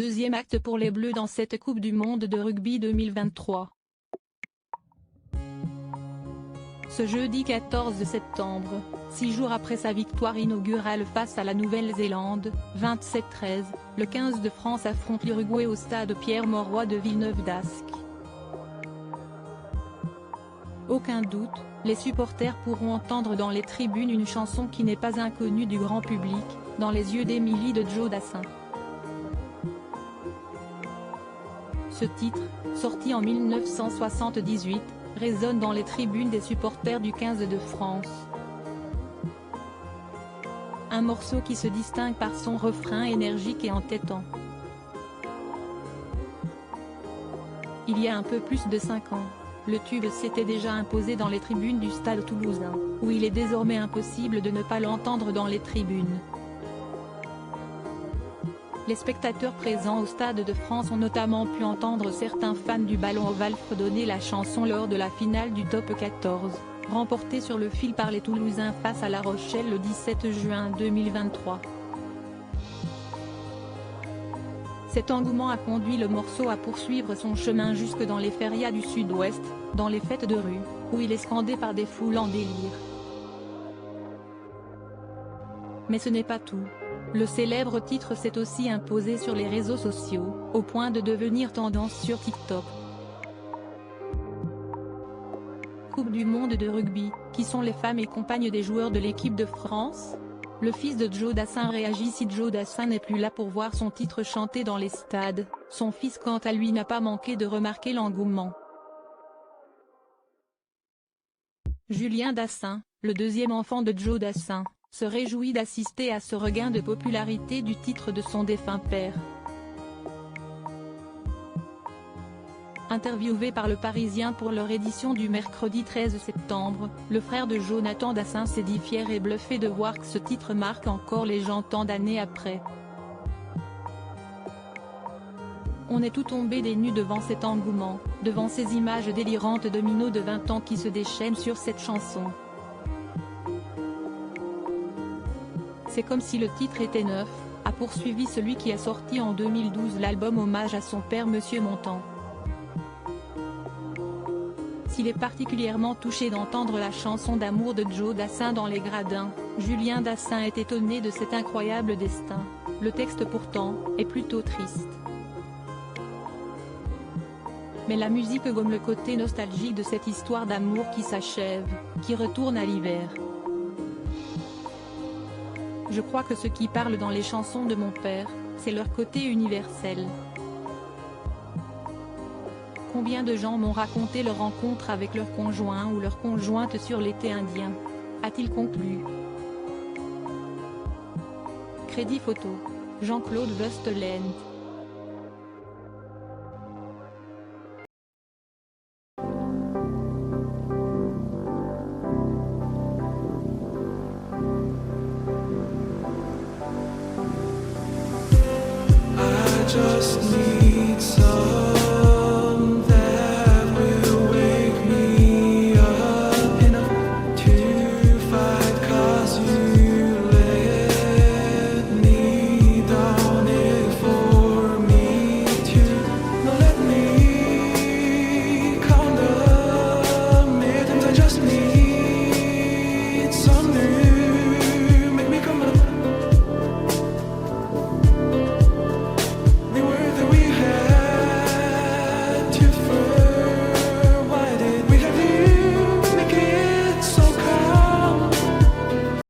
deuxième acte pour les Bleus dans cette Coupe du Monde de rugby 2023. Ce jeudi 14 septembre, 6 jours après sa victoire inaugurale face à la Nouvelle-Zélande, 27-13, le 15 de France affronte l'Uruguay au stade Pierre-Mauroy de Villeneuve-d'Ascq. Aucun doute, les supporters pourront entendre dans les tribunes une chanson qui n'est pas inconnue du grand public, Dans les yeux d'Émilie de Joe Dassin. Ce titre, sorti en 1978, résonne dans les tribunes des supporters du 15 de France. Un morceau qui se distingue par son refrain énergique et entêtant. Il y a un peu plus de 5 ans, le tube s'était déjà imposé dans les tribunes du stade toulousain, où il est désormais impossible de ne pas l'entendre dans les tribunes. Les spectateurs présents au Stade de France ont notamment pu entendre certains fans du ballon ovale fredonner la chanson lors de la finale du Top 14, remportée sur le fil par les Toulousains face à La Rochelle le 17 juin 2023. Cet engouement a conduit le morceau à poursuivre son chemin jusque dans les férias du Sud-Ouest, dans les fêtes de rue, où il est scandé par des foules en délire. Mais ce n'est pas tout. Le célèbre titre s'est aussi imposé sur les réseaux sociaux, au point de devenir tendance sur TikTok. Coupe du monde de rugby, qui sont les femmes et compagnes des joueurs de l'équipe de France? Le fils de Joe Dassin réagit si Joe Dassin n'est plus là pour voir son titre chanté dans les stades, son fils quant à lui n'a pas manqué de remarquer l'engouement. Julien Dassin, le deuxième enfant de Joe Dassin, se réjouit d'assister à ce regain de popularité du titre de son défunt père. Interviewé par Le Parisien pour leur édition du mercredi 13 septembre, le frère de Jonathan Dassin s'est dit fier et bluffé de voir que ce titre marque encore les gens tant d'années après. On est tout tombé des nues devant cet engouement, devant ces images délirantes de minots de 20 ans qui se déchaînent sur cette chanson. C'est comme si le titre était neuf, a poursuivi celui qui a sorti en 2012 l'album hommage à son père Monsieur Montand. S'il est particulièrement touché d'entendre la chanson d'amour de Joe Dassin dans les gradins, Julien Dassin est étonné de cet incroyable destin. Le texte pourtant, est plutôt triste. Mais la musique gomme le côté nostalgique de cette histoire d'amour qui s'achève, qui retourne à l'hiver. Je crois que ce qui parle dans les chansons de mon père, c'est leur côté universel. Combien de gens m'ont raconté leur rencontre avec leur conjoint ou leur conjointe sur l'été indien, a-t-il conclu. Crédit photo, Jean-Claude Westerland.